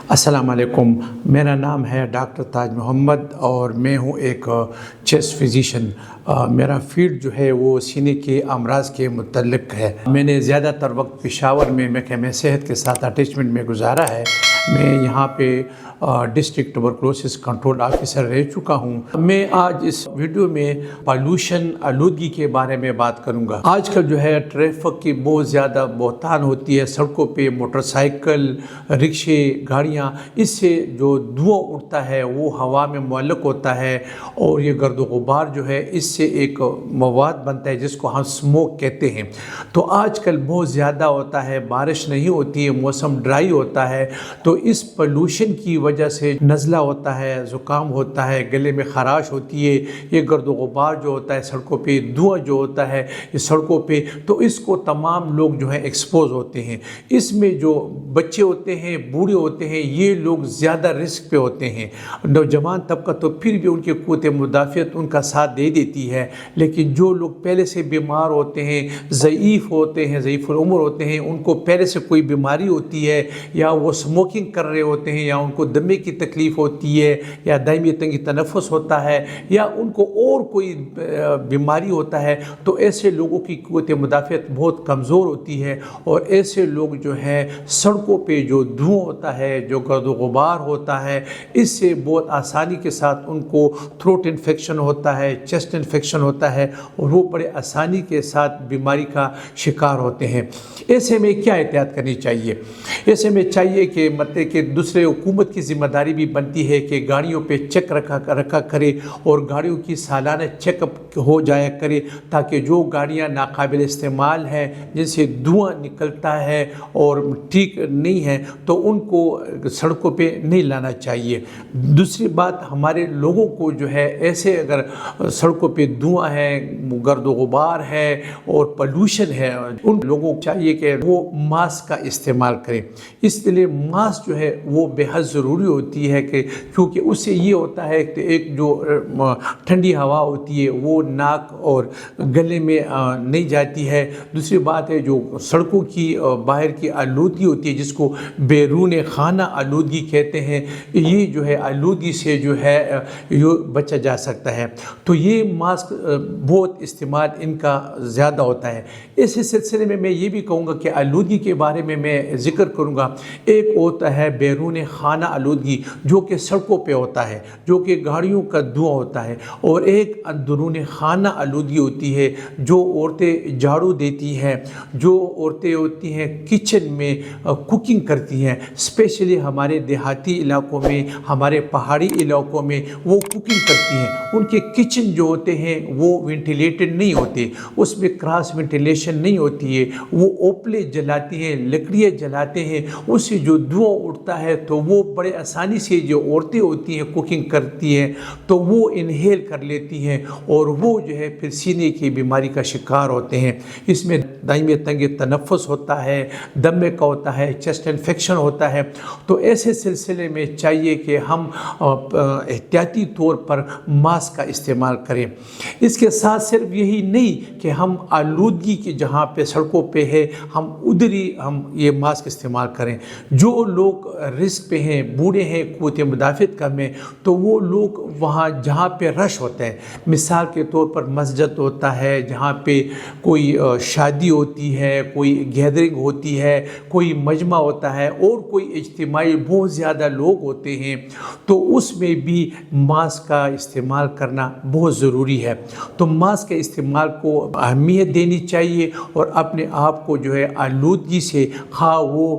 अस्सलाम वालेकुम। मेरा नाम है डॉक्टर ताज मोहम्मद और मैं हूँ एक चेस्ट फिजिशियन। मेरा फील्ड जो है वो सीने के अमराज के मुतल्लिक़ है। मैंने ज़्यादातर वक्त पेशावर में महकमे सेहत के साथ अटैचमेंट में गुजारा है। मैं यहाँ पे डिस्ट्रिक्ट ट्यूबरकुलोसिस कंट्रोल ऑफिसर रह चुका हूँ। मैं आज इस वीडियो में पॉल्यूशन आलूदगी के बारे में बात करूँगा। आजकल जो है ट्रैफिक की बहुत ज़्यादा बहुतान होती है। सड़कों पे मोटरसाइकिल, रिक्शे, गाड़ियाँ, इससे जो धुआं उठता है वो हवा में मुअल्लक़ होता है और ये गर्द गुबार जो है इससे एक मवाद बनता है जिसको हम स्मोक कहते हैं। तो आजकल बहुत ज़्यादा होता है, बारिश नहीं होती है, मौसम ड्राई होता है, तो इस पोल्यूशन की वजह से नज़ला होता है, ज़ुकाम होता है, गले में ख़राश होती है। ये गर्द गुबार जो होता है सड़कों पे, धुआं जो होता है इस सड़कों पे, तो इसको तमाम लोग जो है एक्सपोज होते हैं। इसमें जो बच्चे होते हैं, बूढ़े होते हैं, ये लोग ज़्यादा रिस्क पे होते हैं। नौजवान तबका तो फिर भी उनकी क़ुव्वत मुदाफ़ियत उनका साथ दे देती है, लेकिन जो लोग पहले से बीमार होते हैं, ज़ईफ़ होते हैं, ज़ईफ़ुल उम्र होते हैं, उनको पहले से कोई बीमारी होती है या वो स्मोकिंग कर रहे होते हैं या उनको दमे की तकलीफ़ होती है या दायमी तंगी तनफ़ुस होता है या उनको और कोई बीमारी होता है, तो ऐसे लोगों की क़ुव्वत मुदाफ़ियत बहुत कमज़ोर होती है और ऐसे लोग जो है सड़कों पे जो धुआं होता है, जो गर्द गुबार होता है, इससे बहुत आसानी के साथ उनको थ्रोट इन्फेक्शन होता है, चेस्ट इन्फेक्शन होता है और वो बड़े आसानी के साथ बीमारी का शिकार होते हैं। ऐसे में क्या एहतियात करनी चाहिए? ऐसे में चाहिए कि मतलब कि दूसरे हुकूमत की ज़िम्मेदारी भी बनती है कि गाड़ियों पे चेक रखा करे और गाड़ियों की सालाना चेकअप हो जाया करे, ताकि जो गाड़ियाँ नाकाबिल इस्तेमाल हैं, जिनसे धुआं निकलता है और ठीक नहीं है, तो उनको सड़कों पे नहीं लाना चाहिए। दूसरी बात, हमारे लोगों को जो है ऐसे अगर सड़कों पे धुआं है, गर्द गुबार है और पोल्यूशन है, उन लोगों को चाहिए कि वो मास्क का इस्तेमाल करें। इसलिए मास्क जो है वो बेहद ज़रूरी होती है कि क्योंकि उससे ये होता है कि एक जो ठंडी हवा होती है वो नाक और गले में नहीं जाती है। दूसरी बात है जो सड़कों की बाहर की आलूदगी होती है, जिसको बैरून खाना आलूदगी कहते हैं, ये जो है आलूदगी से जो है ये बचा जा सकता है। तो ये मास्क बहुत इस्तेमाल इनका ज़्यादा होता है। इसी सिलसिले में मैं ये भी कहूँगा कि आलूदगी के बारे में मैं ज़िक्र करूँगा। एक होता है बैरून खाना आलूदगी जो कि सड़कों पे होता है, जो कि गाड़ियों का धुआं होता है, और एक अंदरून खाना आलूदगी होती है जो औरतें झाड़ू देती हैं, जो औरतें होती हैं किचन में कुकिंग करती हैं। स्पेशली हमारे देहाती इलाकों में, हमारे पहाड़ी इलाकों में वो कुकिंग करती हैं। उनके किचन जो होते हैं वो वेंटिलेटेड नहीं होते, उसमें क्रॉस वेंटिलेशन नहीं होती है। वो ओपले जलाती हैं, लकड़ियाँ जलाते हैं, उससे जो धुआं उठता है तो वो बड़े आसानी से जो औरतें होती हैं कुकिंग करती हैं तो वो इनहेल कर लेती हैं और वो जो है फिर सीने की बीमारी का शिकार होते हैं। इसमें दायमी तंगी तनफ़ुस होता है, दमे का होता है, चेस्ट इन्फेक्शन होता है। तो ऐसे सिलसिले में चाहिए कि हम एहतियाती तौर पर मास्क का इस्तेमाल करें। इसके साथ सिर्फ यही नहीं कि हम आलूदगी की जहाँ पे सड़कों पे है हम उधर ही हम ये मास्क इस्तेमाल करें। जो लोग रिस्क पे हैं, बूढ़े हैं, क़ुव्वत मुदाफ़ियत कम है, तो वो लोग वहाँ जहाँ पे रश होते हैं, मिसाल के तौर पर मस्जिद होता है, जहाँ पे कोई शादी होती है, कोई गैदरिंग होती है, कोई मजमा होता है और कोई इज्तिमाई बहुत ज़्यादा लोग होते हैं, तो उसमें भी मास्क का इस्तेमाल करना बहुत ज़रूरी है। तो मास्क के इस्तेमाल को अहमियत देनी चाहिए और अपने आप को जो है आलूदगी से, खा वो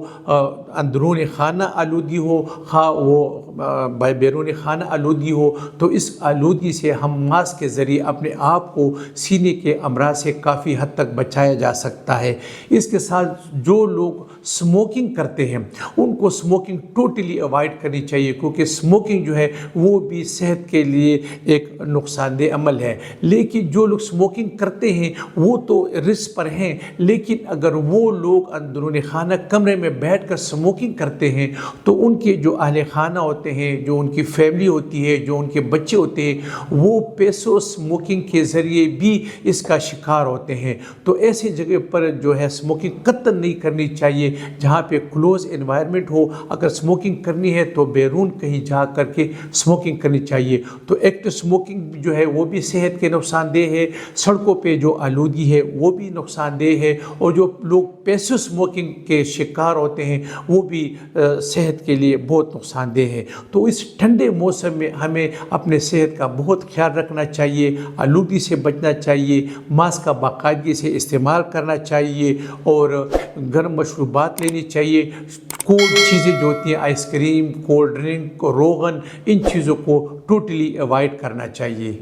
अंदरून खाना आलूदगी हो, खा वो बैरून खाना आलूदगी हो, तो इस आलूदगी से हम मास्क के ज़रिए अपने आप को सीने के अमराज से काफ़ी हद तक बचाया जा सकता है। इसके साथ जो लोग स्मोकिंग करते हैं उनको स्मोकिंग टोटली अवॉइड करनी चाहिए, क्योंकि स्मोकिंग जो है वो भी सेहत के लिए एक नुकसानदेह अमल है। लेकिन जो लोग स्मोकिंग करते हैं वो तो रिस्क पर हैं, लेकिन अगर वो लोग अंदरून खाना कमरे में बैठ कर स्मोकिंग करते हैं तो उनके जो अहले खाना होते ہوتے ہیں, جو ان کی فیملی ہوتی ہے, جو ان کے بچے ہوتے ہیں, وہ پیسوں اسموکنگ کے ذریعے بھی اس کا شکار ہوتے ہیں. تو ایسی جگہ پر جو ہے اسموکنگ قطعاً نہیں کرنی چاہیے جہاں پہ کلوز انوائرمنٹ ہو. اگر اسموکنگ کرنی ہے تو بیرون کہیں جا کر کے اسموکنگ کرنی چاہیے. تو ایکٹو اسموکنگ جو ہے وہ بھی صحت کے نقصان دہ ہے, سڑکوں پہ جو آلودگی ہے وہ بھی نقصان دہ ہے, اور جو لوگ پیسو اسموکنگ کے شکار ہوتے ہیں وہ بھی صحت کے لیے بہت نقصان دہ ہے. تو اس ٹھنڈے موسم میں ہمیں اپنے صحت کا بہت خیال رکھنا چاہیے, آلودگی سے بچنا چاہیے, ماسک کا باقاعدگی سے استعمال کرنا چاہیے, اور گرم مشروبات لینی چاہیے. کولڈ چیزیں جو ہوتی ہیں, آئس کریم, کولڈ ڈرنک, روغن, ان چیزوں کو ٹوٹلی اوائڈ کرنا چاہیے.